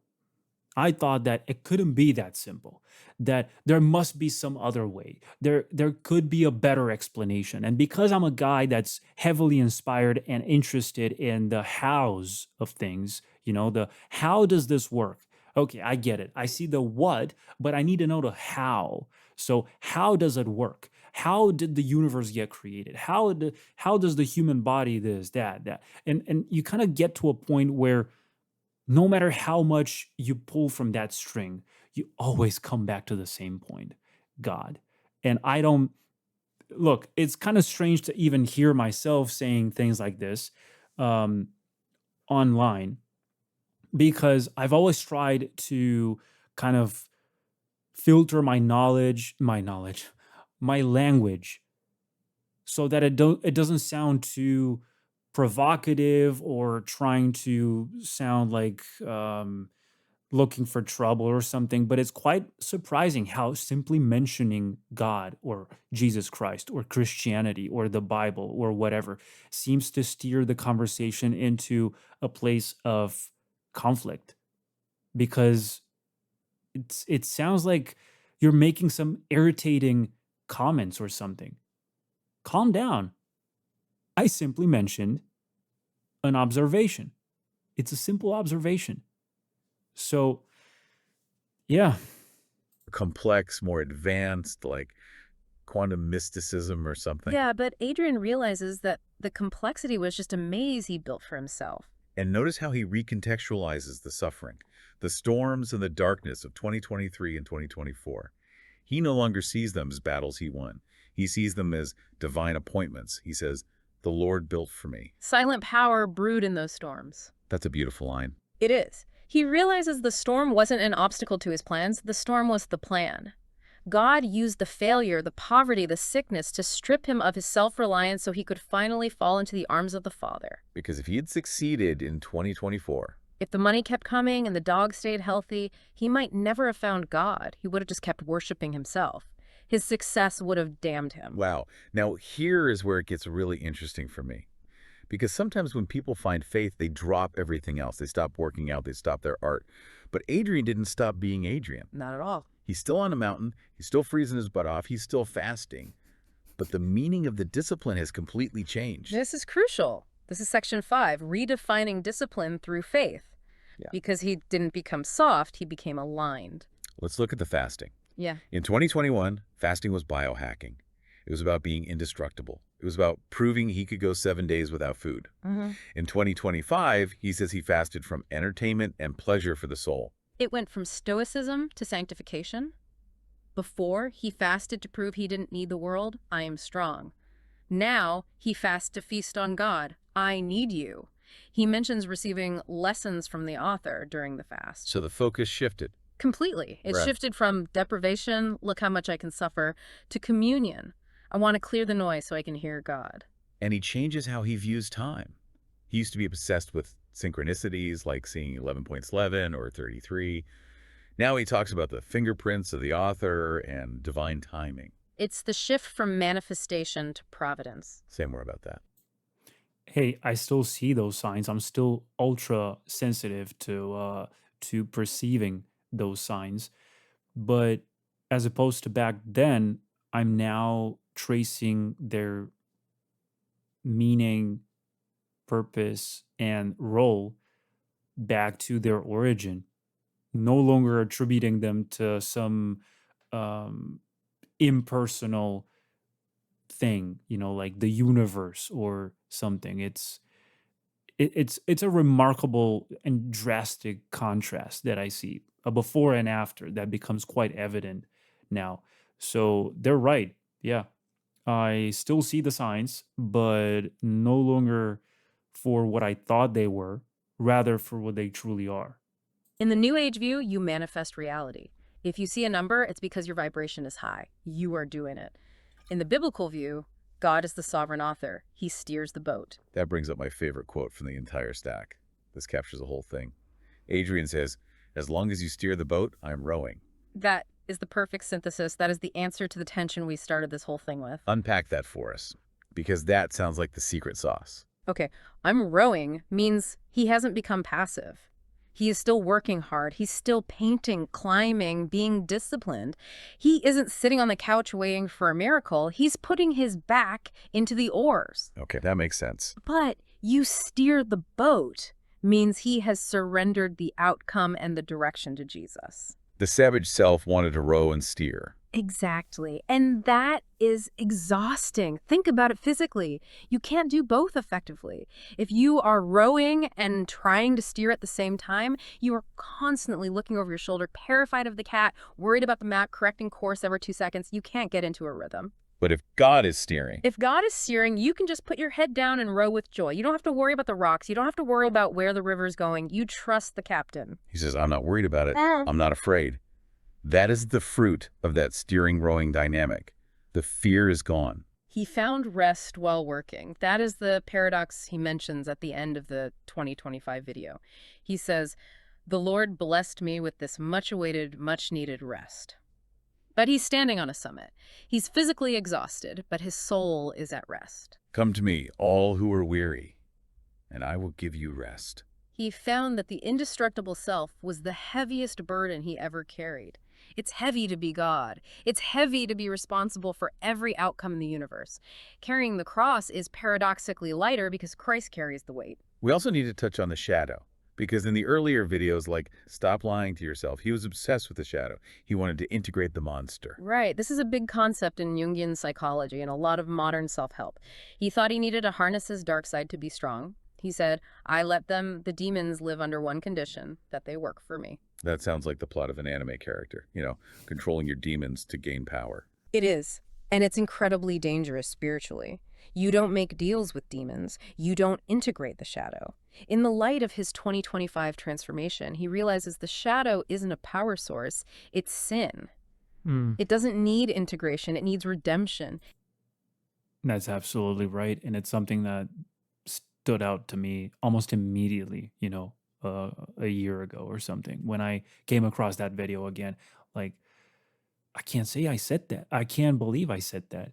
I thought that it couldn't be that simple, that there must be some other way. There could be a better explanation. And because I'm a guy that's heavily inspired and interested in the hows of things, the how does this work? Okay, I get it. I see the what, but I need to know the how. So how does it work? How did the universe get created? How does the human body this, that? And you kind of get to a point where no matter how much you pull from that string, you always come back to the same point, God. And I don't, look, it's kind of strange to even hear myself saying things like this online because I've always tried to kind of filter my language so that it doesn't sound too provocative or trying to sound like looking for trouble or something, but it's quite surprising how simply mentioning God or Jesus Christ or Christianity or the Bible or whatever seems to steer the conversation into a place of conflict because it sounds like you're making some irritating comments or something. Calm down. I simply mentioned an observation. It's a simple observation. So, yeah. Complex, more advanced, like quantum mysticism or something. Yeah, but Adrian realizes that the complexity was just a maze he built for himself. And notice how he recontextualizes the suffering, the storms and the darkness of 2023 and 2024. He no longer sees them as battles he won. He sees them as divine appointments. He says, the Lord built for me. Silent power brewed in those storms. That's a beautiful line. It is. He realizes the storm wasn't an obstacle to his plans. The storm was the plan. God used the failure, the poverty, the sickness to strip him of his self-reliance so he could finally fall into the arms of the Father. Because if he had succeeded in 2024, if the money kept coming and the dog stayed healthy, he might never have found God. He would have just kept worshiping himself. His success would have damned him. Wow. Now, here is where it gets really interesting for me. Because sometimes when people find faith, they drop everything else. They stop working out. They stop their art. But Adrian didn't stop being Adrian. Not at all. He's still on a mountain. He's still freezing his butt off. He's still fasting. But the meaning of the discipline has completely changed. This is crucial. This is section 5, redefining discipline through faith. Yeah. Because he didn't become soft, he became aligned. Let's look at the fasting. Yeah. In 2021, fasting was biohacking. It was about being indestructible. It It was about proving he could go 7 days without food. In 2025, he says he fasted from entertainment and pleasure for the soul. It went from stoicism to sanctification. Before, he fasted to prove he didn't need the world. I am strong. Now, he fasts to feast on God. I need you. He mentions receiving lessons from the author during the fast. So the focus shifted. Completely. It Right. shifted from deprivation, look how much I can suffer, to communion. I want to clear the noise so I can hear God. And he changes how he views time. He used to be obsessed with synchronicities like seeing 11.11 or 33. Now he talks about the fingerprints of the author and divine timing. It's the shift from manifestation to providence. Say more about that. Hey, I still see those signs. I'm still ultra sensitive to perceiving those signs. But as opposed to back then, I'm now tracing their meaning, purpose, and role back to their origin, no longer attributing them to some um, impersonal thing, like the universe or something. It's a remarkable and drastic contrast that I see, a before and after that becomes quite evident now. So they're right. Yeah. I still see the signs, but no longer for what I thought they were, rather for what they truly are. In the New Age view, you manifest reality. If you see a number, it's because your vibration is high. You are doing it. In the biblical view, God is the sovereign author. He steers the boat. That brings up my favorite quote from the entire stack. This captures the whole thing. Adrian says, "As long as you steer the boat, I'm rowing." That is the perfect synthesis. That is the answer to the tension we started this whole thing with. Unpack that for us, because that sounds like the secret sauce. Okay, I'm rowing means he hasn't become passive. He is still working hard. He's still painting, climbing, being disciplined. He isn't sitting on the couch waiting for a miracle. He's putting his back into the oars. Okay, that makes sense. But you steer the boat means he has surrendered the outcome and the direction to Jesus. The savage self wanted to row and steer. Exactly. And that is exhausting. Think about it physically. You can't do both effectively. If you are rowing and trying to steer at the same time, you are constantly looking over your shoulder, terrified of the cat, worried about the map, correcting course every 2 seconds. You can't get into a rhythm. But if God is steering, If God is steering, you can just put your head down and row with joy. You don't have to worry about the rocks. You don't have to worry about where the river's going. You trust the captain. he says, "I'm not worried about it. I'm not afraid." That is the fruit of that steering-rowing dynamic. The fear is gone. He found rest while working. That is the paradox he mentions at the end of the 2025 video. He says, "The Lord blessed me with this much-awaited, much-needed rest." But he's standing on a summit. He's physically exhausted, but his soul is at rest. "Come to me, all who are weary, and I will give you rest." He found that the indestructible self was the heaviest burden he ever carried. It's heavy to be God. It's heavy to be responsible for every outcome in the universe. Carrying the cross is paradoxically lighter because Christ carries the weight. We also need to touch on the shadow, because in the earlier videos like Stop Lying to Yourself, he was obsessed with the shadow. He wanted to integrate the monster. Right. This is a big concept in Jungian psychology and a lot of modern self-help. He thought he needed to harness his dark side to be strong. He said, "I let the demons live under one condition, that they work for me." That sounds like the plot of an anime character, controlling your demons to gain power. It is. And it's incredibly dangerous spiritually. You don't make deals with demons. You don't integrate the shadow. In the light of his 2025 transformation, he realizes the shadow isn't a power source, it's sin. It doesn't need integration, it needs redemption. That's absolutely right. And it's something that stood out to me almost immediately, a year ago or something when I came across that video again. Like, I can't say I said that. I can't believe I said that.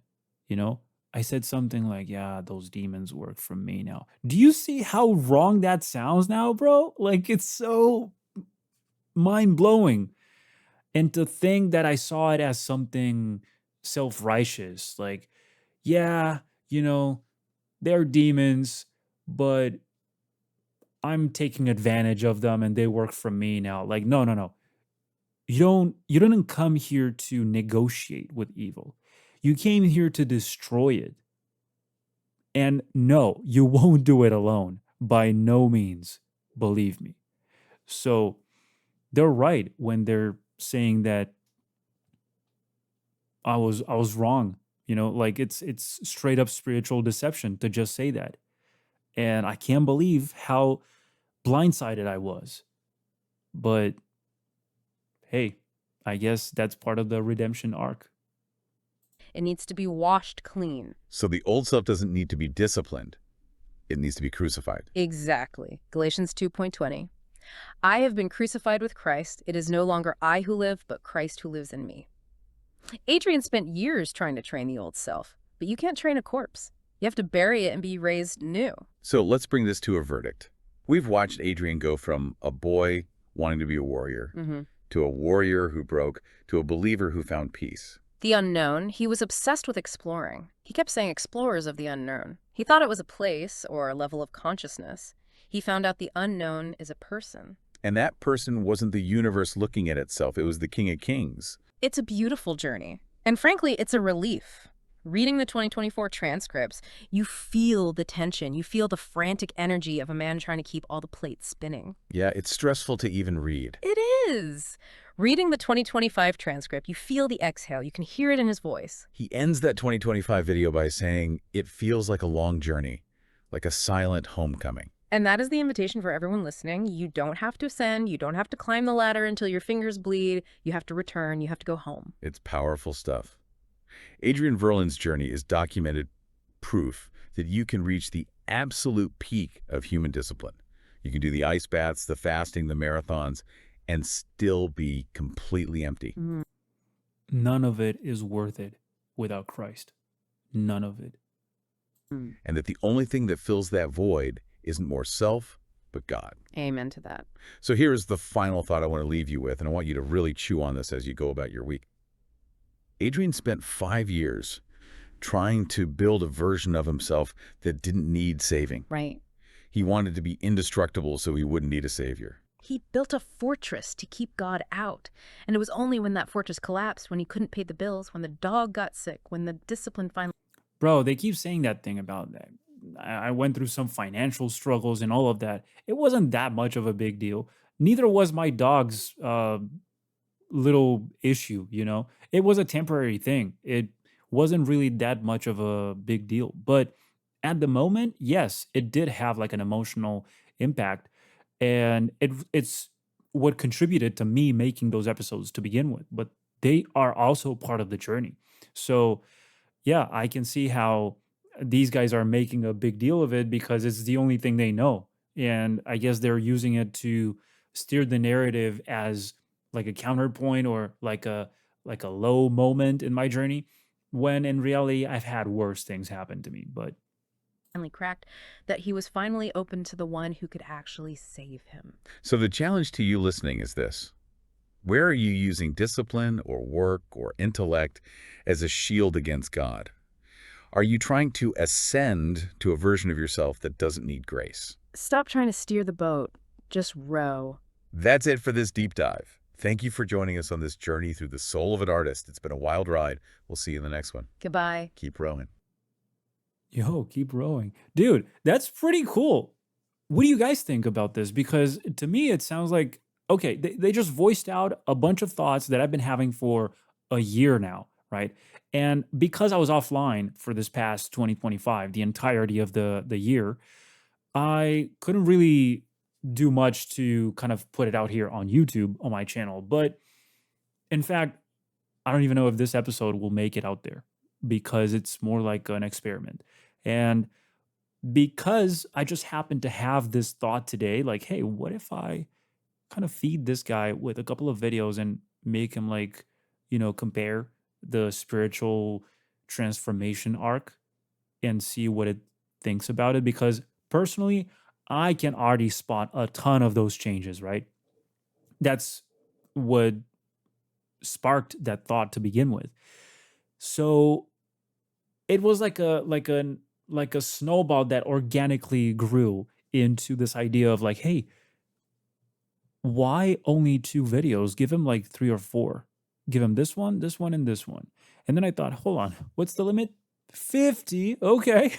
I said something like, "Yeah, those demons work for me now." Do you see how wrong that sounds now, bro? Like, it's so mind blowing. And to think that I saw it as something self righteous, like, yeah, they're demons, but I'm taking advantage of them and they work for me now. Like, no, no, no. You didn't come here to negotiate with evil. You came here to destroy it. And no, you won't do it alone. By no means, believe me. So they're right when they're saying that I was wrong. Like it's straight up spiritual deception to just say that. And I can't believe how blindsided I was. But hey, I guess that's part of the redemption arc. It needs to be washed clean. So the old self doesn't need to be disciplined. It needs to be crucified. Exactly. Galatians 2:20. I have been crucified with Christ. It is no longer I who live, but Christ who lives in me. Adrian spent years trying to train the old self, but you can't train a corpse. You have to bury it and be raised new. So let's bring this to a verdict. We've watched Adrian go from a boy wanting to be a warrior to a warrior who broke to a believer who found peace. The unknown, he was obsessed with exploring. He kept saying explorers of the unknown. He thought it was a place or a level of consciousness. He found out the unknown is a person. And that person wasn't the universe looking at itself. It was the King of Kings. It's a beautiful journey. And frankly, it's a relief. Reading the 2024 transcripts, you feel the tension. You feel the frantic energy of a man trying to keep all the plates spinning. Yeah, it's stressful to even read. It is. Reading the 2025 transcript, you feel the exhale. You can hear it in his voice. He ends that 2025 video by saying, it feels like a long journey, like a silent homecoming. And that is the invitation for everyone listening. You don't have to ascend. You don't have to climb the ladder until your fingers bleed. You have to return. You have to go home. It's powerful stuff. Adrian Virlan's journey is documented proof that you can reach the absolute peak of human discipline. You can do the ice baths, the fasting, the marathons, and still be completely empty. None of it is worth it without Christ. None of it. And that the only thing that fills that void isn't more self, but God. Amen to that. So here's the final thought I want to leave you with, and I want you to really chew on this as you go about your week. Adrian spent 5 years trying to build a version of himself that didn't need saving. Right. He wanted to be indestructible so he wouldn't need a savior. He built a fortress to keep God out. And it was only when that fortress collapsed, when he couldn't pay the bills, when the dog got sick, when the discipline finally... Bro, they keep saying that thing about that. I went through some financial struggles and all of that. It wasn't that much of a big deal. Neither was my dog's little issue, It was a temporary thing. It wasn't really that much of a big deal. But at the moment, yes, it did have like an emotional impact. And it's what contributed to me making those episodes to begin with. But they are also part of the journey. So yeah, I can see how these guys are making a big deal of it because it's the only thing they know. And I guess they're using it to steer the narrative as like a counterpoint or like a low moment in my journey, when in reality I've had worse things happen to me. But finally cracked, that he was finally open to the one who could actually save him. So the challenge to you listening is this. Where are you using discipline or work or intellect as a shield against God? Are you trying to ascend to a version of yourself that doesn't need grace? Stop trying to steer the boat. Just row. That's it for this deep dive. Thank you for joining us on this journey through the soul of an artist. It's been a wild ride. We'll see you in the next one. Goodbye. Keep rowing. Yo, keep rowing. Dude, that's pretty cool. What do you guys think about this? Because to me, it sounds like, okay, they just voiced out a bunch of thoughts that I've been having for a year now, right? And because I was offline for this past 2025, the entirety of the year, I couldn't really do much to kind of put it out here on YouTube on my channel. But in fact, I don't even know if this episode will make it out there because it's more like an experiment. And because I just happened to have this thought today, like, hey, what if I kind of feed this guy with a couple of videos and make him like, compare the spiritual transformation arc and see what it thinks about it? Because personally, I can already spot a ton of those changes, right? That's what sparked that thought to begin with. So it was like a snowball that organically grew into this idea of like, hey, why only 2 videos? Give him like 3 or 4. Give him this one, and this one. And then I thought, hold on, what's the limit? 50. Okay.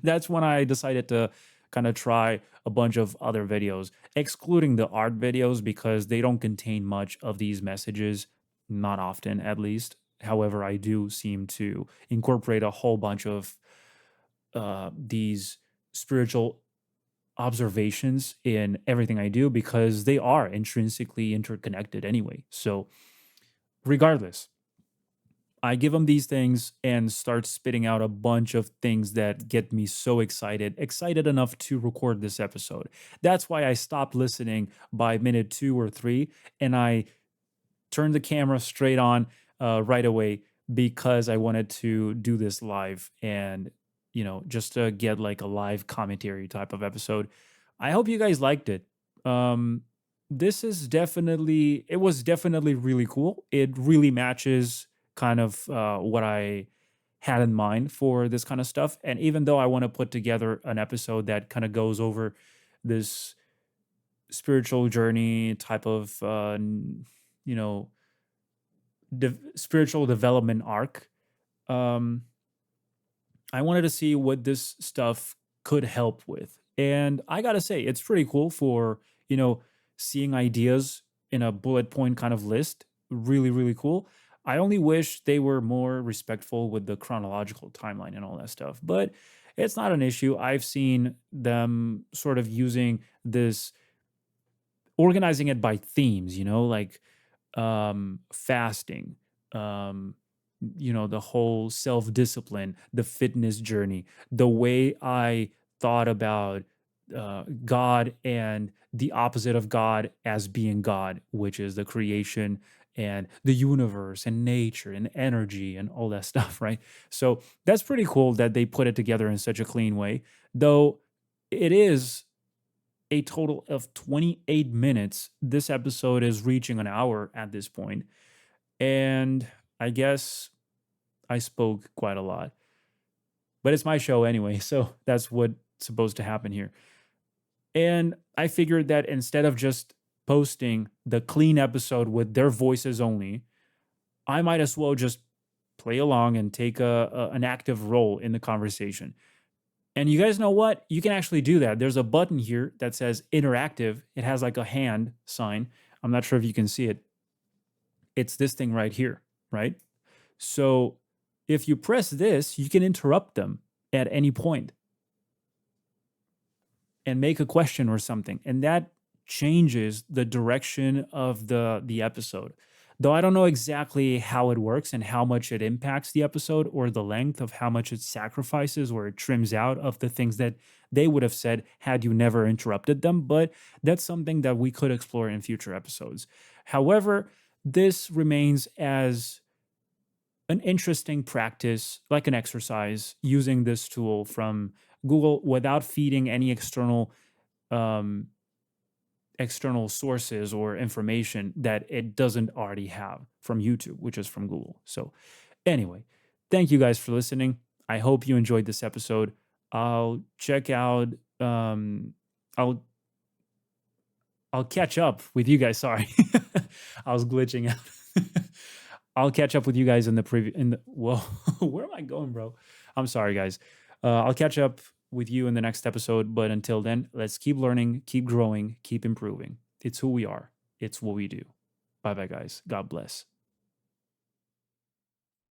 That's when I decided to kind of try a bunch of other videos, excluding the art videos because they don't contain much of these messages, not often at least. However, I do seem to incorporate a whole bunch of these spiritual observations in everything I do because they are intrinsically interconnected anyway. So, regardless, I give them these things and start spitting out a bunch of things that get me so excited enough to record this episode. That's why I stopped listening by minute 2 or 3 and I turned the camera straight on right away because I wanted to do this live and, just to get like a live commentary type of episode. I hope you guys liked it. Um, it was definitely really cool. It really matches kind of what I had in mind for this kind of stuff. And even though I want to put together an episode that kind of goes over this spiritual journey type of, you know, spiritual development arc, um, I wanted to see what this stuff could help with. And I got to say, it's pretty cool for, you know, seeing ideas in a bullet point kind of list. Really, really cool. I only wish they were more respectful with the chronological timeline and all that stuff. But it's not an issue. I've seen them sort of using this, organizing it by themes, like fasting, um, the whole self discipline, the fitness journey, the way I thought about God and the opposite of God as being God, which is the creation and the universe and nature and energy and all that stuff, right? So that's pretty cool that they put it together in such a clean way, though it is a total of 28 minutes. This episode is reaching an hour at this point, and I guess I spoke quite a lot. But it's my show anyway, so that's what's supposed to happen here. And I figured that instead of just posting the clean episode with their voices only, I might as well just play along and take an active role in the conversation. And you guys know what? You can actually do that. There's a button here that says interactive. It has like a hand sign. I'm not sure if you can see it. It's this thing right here, right? So if you press this, you can interrupt them at any point and make a question or something. And that changes the direction of the episode. Though I don't know exactly how it works and how much it impacts the episode or the length of how much it sacrifices or it trims out of the things that they would have said had you never interrupted them, but that's something that we could explore in future episodes. However, this remains as an interesting practice, like an exercise, using this tool from Google without feeding any um, external sources or information that it doesn't already have from YouTube, which is from Google. So, anyway, thank you guys for listening. I hope you enjoyed this episode. I'll check out. I'll catch up with you guys. Sorry, I was glitching out. I'll catch up with you guys in the whoa, where am I going, bro? I'm sorry, guys. I'll catch up with you in the next episode. But until then, let's keep learning, keep growing, keep improving. It's who we are. It's what we do. Bye bye, guys. God bless.